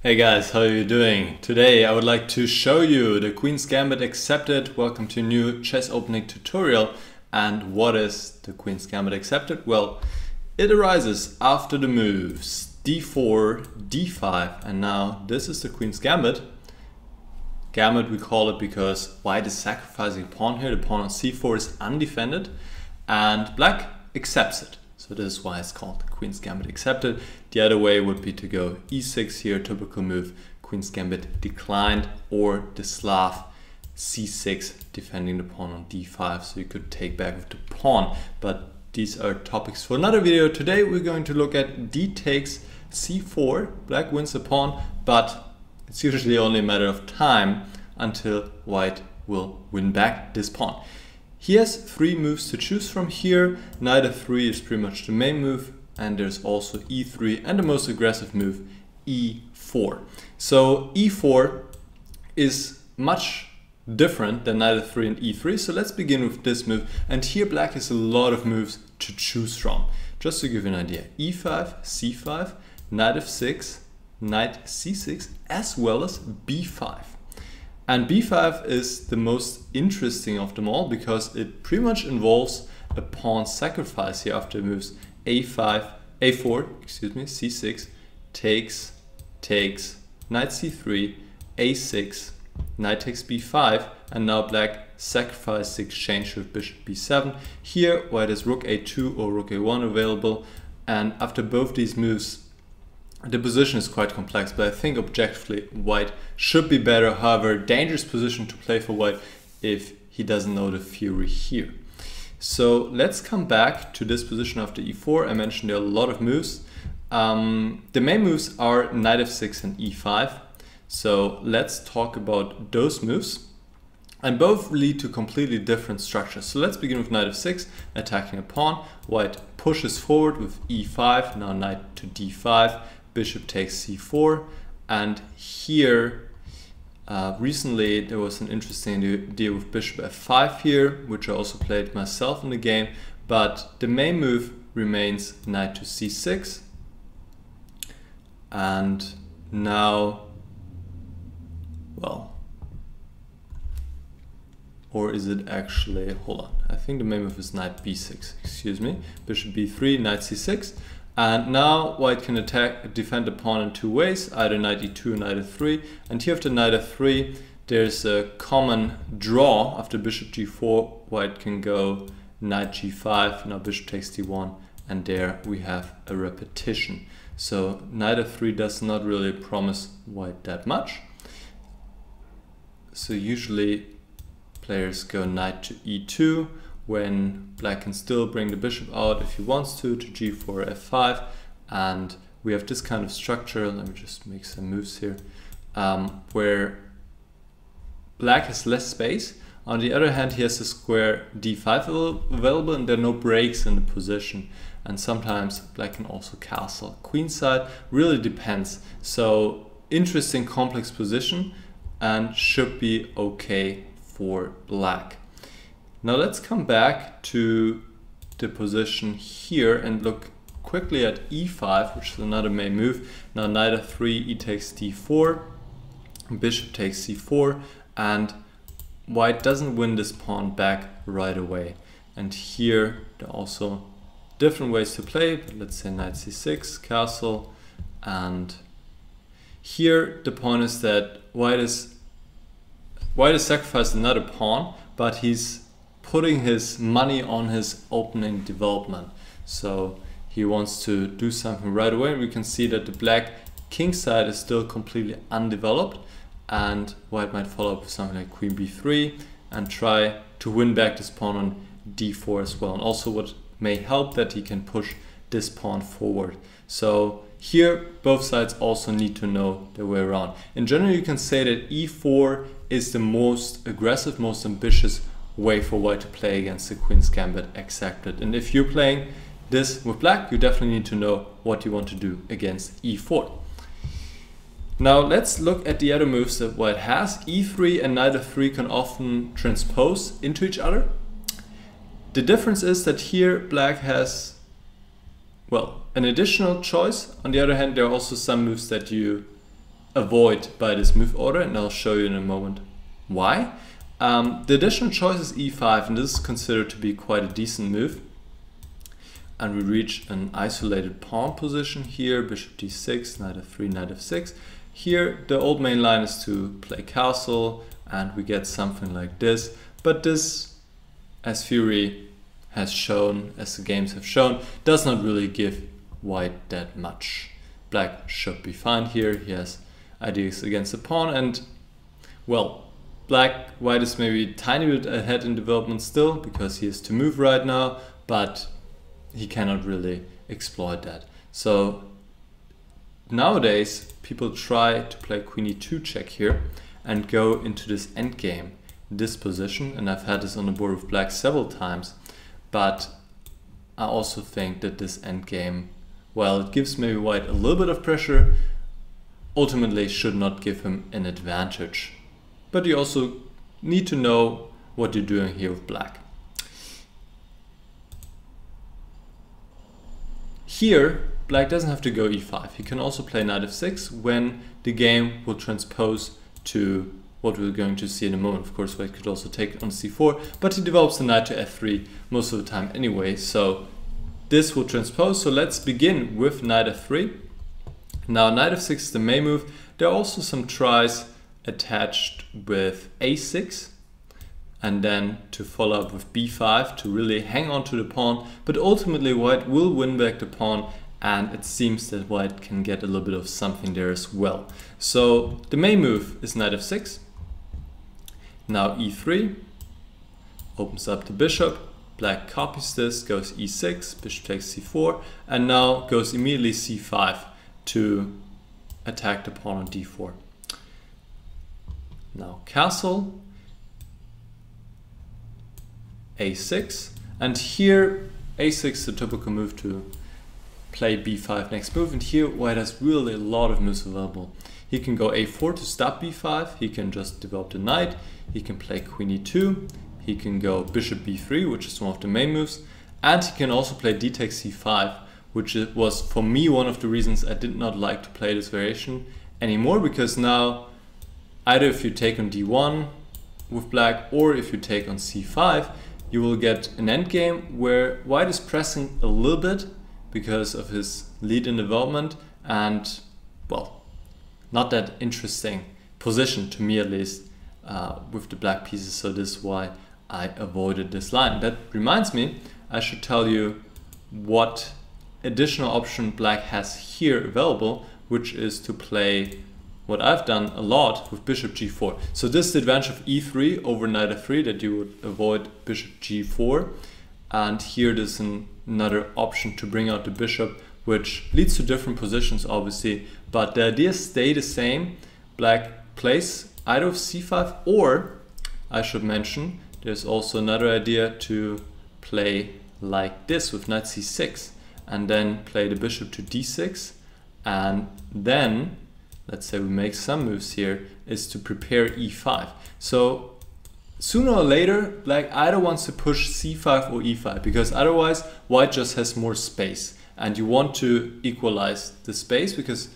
Hey guys, how are you doing? Today I would like to show you the Queen's Gambit Accepted. Welcome to a new chess opening tutorial. And what is the Queen's Gambit Accepted? Well, it arises after the moves d4, d5, and now this is the Queen's Gambit. Gambit we call it because white is sacrificing a pawn here. The pawn on c4 is undefended and black accepts it. So this is why it's called the Queen's Gambit Accepted. The other way would be to go e6 here, typical move, Queen's Gambit declined, or the Slav c6 defending the pawn on d5, so you could take back with the pawn. But these are topics for another video. Today we're going to look at d takes c4, black wins the pawn, but it's usually only a matter of time until white will win back this pawn. He has three moves to choose from here. Knight f3 is pretty much the main move, and there's also e3 and the most aggressive move, e4. So e4 is much different than knight f3 and e3, so let's begin with this move. And here black has a lot of moves to choose from. Just to give you an idea, e5, c5, knight f6, knight c6, as well as b5. And b5 is the most interesting of them all because it pretty much involves a pawn sacrifice here after moves a4, c6, takes, knight c3, a6, knight takes b5, and now black sacrifices the exchange with bishop b7. Here white has rook a2 or rook a1 available, and after both these moves the position is quite complex, but I think objectively white should be better. However, dangerous position to play for white if he doesn't know the theory here. So let's come back to this position after e4. I mentioned there are a lot of moves. The main moves are knight f6 and e5. So let's talk about those moves. And both lead to completely different structures. So let's begin with knight f6, attacking a pawn. White pushes forward with e5, now knight to d5. Bishop takes c4, and here recently there was an interesting idea with bishop f5 here, which I also played myself in the game, but the main move remains knight to c6, and now, well, or is it actually, hold on, I think the main move is knight b6, excuse me, bishop b3, knight c6. And now white can defend the pawn in two ways, either knight e2 or knight f3. And here after knight f3, there's a common draw. After bishop g4, white can go knight g5, now bishop takes d1, and there we have a repetition. So knight f3 does not really promise white that much. So usually players go knight to e2, when black can still bring the bishop out if he wants to g4, f5, and we have this kind of structure. Let me just make some moves here, where black has less space. On the other hand, he has a square d5 available, and there are no breaks in the position. And sometimes black can also castle queenside, really depends. So interesting complex position, and should be okay for black. Now let's come back to the position here and look quickly at e5, which is another main move. Now knight f3, e takes d4, bishop takes c4, and white doesn't win this pawn back right away. And here there are also different ways to play, but let's say knight c6, castle, and here the point is that white has sacrificed another pawn, but he's putting his money on his opening development. So he wants to do something right away. We can see that the black king side is still completely undeveloped, and white might follow up with something like queen b3 and try to win back this pawn on d4 as well. And also what may help that he can push this pawn forward. So here both sides also need to know their way around. In general, you can say that e4 is the most aggressive, most ambitious way for white to play against the Queen's Gambit Accepted. And if you're playing this with black, you definitely need to know what you want to do against e4. Now let's look at the other moves that white has. e3 and knight f3 can often transpose into each other. The difference is that here black has, well, an additional choice. On the other hand, there are also some moves that you avoid by this move order, and I'll show you in a moment why. The additional choice is e5, and this is considered to be quite a decent move. And we reach an isolated pawn position here, bishop d6, knight f3, knight f6. Here the old main line is to play castle, and we get something like this. But this, as theory has shown, as the games have shown, does not really give white that much. Black should be fine here. He has ideas against the pawn, and well, white is maybe a tiny bit ahead in development still because he has to move right now, but he cannot really exploit that. So nowadays people try to play queen e2 check here and go into this endgame, this position, and I've had this on the board with black several times, but I also think that this endgame, well, it gives maybe white a little bit of pressure, ultimately should not give him an advantage. But you also need to know what you're doing here with black. Here, black doesn't have to go e5. He can also play knight f6 when the game will transpose to what we're going to see in a moment. Of course, white could also take it on c4, but he develops the knight to f3 most of the time anyway, so this will transpose. So let's begin with knight f3. Now knight f6 is the main move. There are also some tries attached with a6 and then to follow up with b5 to really hang on to the pawn, but ultimately white will win back the pawn, and it seems that white can get a little bit of something there as well. So the main move is knight f6. Now e3 opens up the bishop. Black copies this, goes e6, bishop takes c4, and now goes immediately c5 to attack the pawn on d4. Now castle, a6, and here a6 is the typical move to play b5 next move, and here white has really a lot of moves available. He can go a4 to stop b5, he can just develop the knight, he can play queen e2, he can go bishop b3, which is one of the main moves, and he can also play d takes c5, which was for me one of the reasons I did not like to play this variation anymore, because now either if you take on d1 with black or if you take on c5, you will get an endgame where white is pressing a little bit because of his lead in development, and well, not that interesting position to me at least with the black pieces, so this is why I avoided this line. That reminds me, I should tell you what additional option black has here available, which is to play what I've done a lot with bishop g4. So this is the advantage of e3 over knight f3, that you would avoid bishop g4. And here there's another option to bring out the bishop, which leads to different positions obviously, but the ideas stay the same. Black plays either with c5, or I should mention there's also another idea to play like this with knight c6 and then play the bishop to d6, and then let's say we make some moves here, is to prepare e5. So sooner or later, black either wants to push c5 or e5, because otherwise white just has more space, and you want to equalize the space, because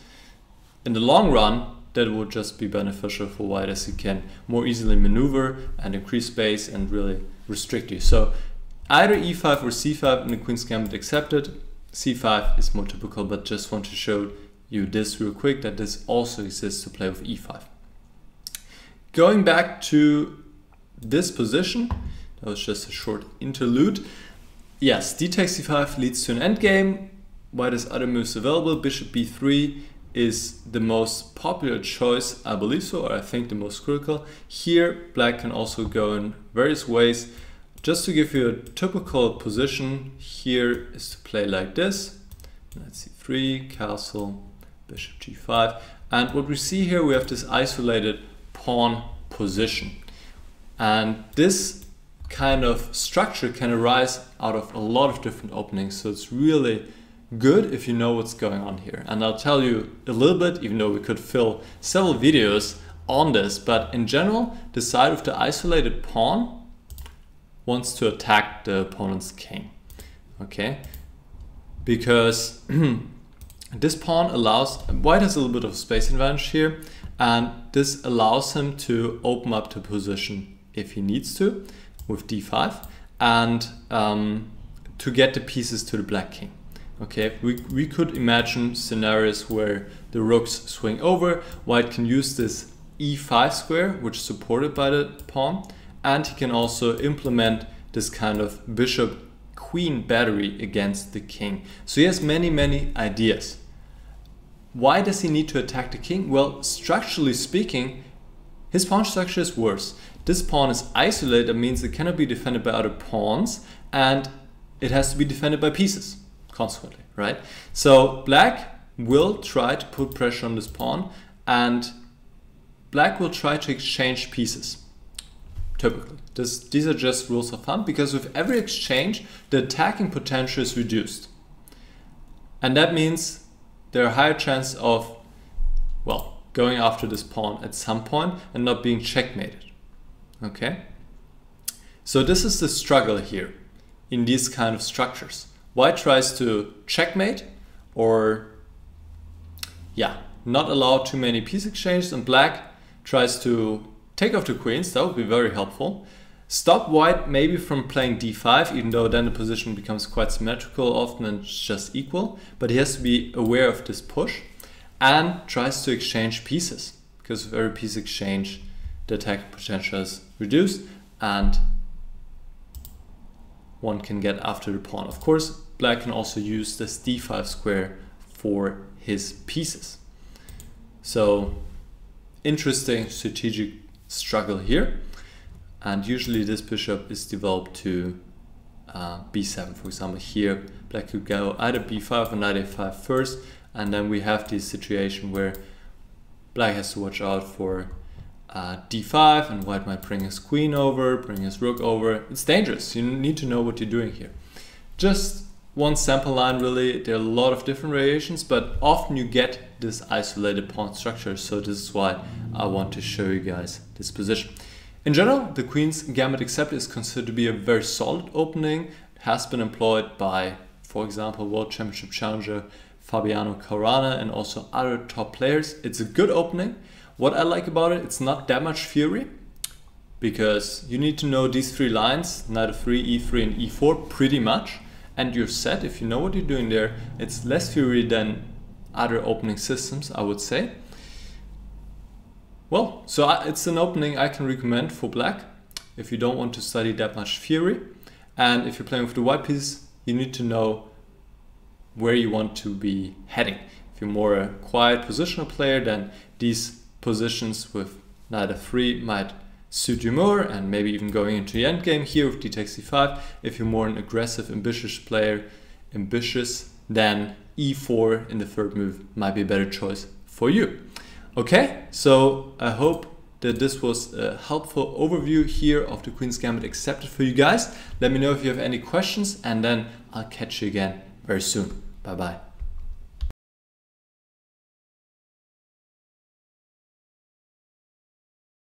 in the long run that would just be beneficial for white, as he can more easily maneuver and increase space and really restrict you. So either e5 or c5 in the Queen's Gambit Accepted. c5 is more typical, but just want to show you this real quick, that this also exists to play with e5. Going back to this position, that was just a short interlude. Yes, d takes c5 leads to an endgame. White has other moves available. Bishop b3 is the most popular choice, I believe so, or I think the most critical. Here, black can also go in various ways. Just to give you a typical position, here is to play like this. Knight c3, castle, bishop g5, and what we see here, we have this isolated pawn position, and this kind of structure can arise out of a lot of different openings, so it's really good if you know what's going on here. And I'll tell you a little bit, even though we could fill several videos on this, but in general the side of the isolated pawn wants to attack the opponent's king, okay, because this pawn allows, white has a little bit of space advantage here, and this allows him to open up to position if he needs to with d5, and to get the pieces to the black king. Okay, we could imagine scenarios where the rooks swing over, white can use this e5 square, which is supported by the pawn, and he can also implement this kind of bishop queen battery against the king. So he has many ideas. Why does he need to attack the king? Well, structurally speaking, his pawn structure is worse. This pawn is isolated, that means it cannot be defended by other pawns, and it has to be defended by pieces, consequently, right? So black will try to put pressure on this pawn, and black will try to exchange pieces, typically. These are just rules of thumb, because with every exchange, the attacking potential is reduced. And that means there are higher chances of, well, going after this pawn at some point and not being checkmated. Okay? So this is the struggle here in these kind of structures. White tries to checkmate, or not allow too many piece exchanges, and black tries to take off the queens. That would be very helpful. Stop white maybe from playing d5, even though then the position becomes quite symmetrical often and it's just equal, but he has to be aware of this push, and tries to exchange pieces, because with every piece exchange the attack potential is reduced and one can get after the pawn. Of course, black can also use this d5 square for his pieces. So interesting strategic struggle here, and usually this bishop is developed to b7. For example, here black could go either b5 or knight a5 first, and then we have this situation where black has to watch out for d5, and white might bring his queen over, bring his rook over. It's dangerous. You need to know what you're doing here. Just one sample line, really. There are a lot of different variations, but often you get this isolated pawn structure, so this is why I want to show you guys this position. In general, the Queen's Gambit Accepted is considered to be a very solid opening. It has been employed by, for example, World Championship challenger Fabiano Caruana and also other top players. It's a good opening. What I like about it, it's not that much fury, because you need to know these three lines, knight f3, e3 and e4 pretty much, and you're set. If you know what you're doing there, it's less fury than other opening systems, I would say. Well, so it's an opening I can recommend for black if you don't want to study that much fury. And if you're playing with the white piece, you need to know where you want to be heading. If you're more a quiet positional player, then these positions with knight f3 might suit you more, and maybe even going into the endgame here with d takes c5. If you're more an aggressive, ambitious player, then e4 in the third move might be a better choice for you. Okay, so I hope that this was a helpful overview here of the Queen's Gambit Accepted for you guys. Let me know if you have any questions, and then I'll catch you again very soon. Bye bye.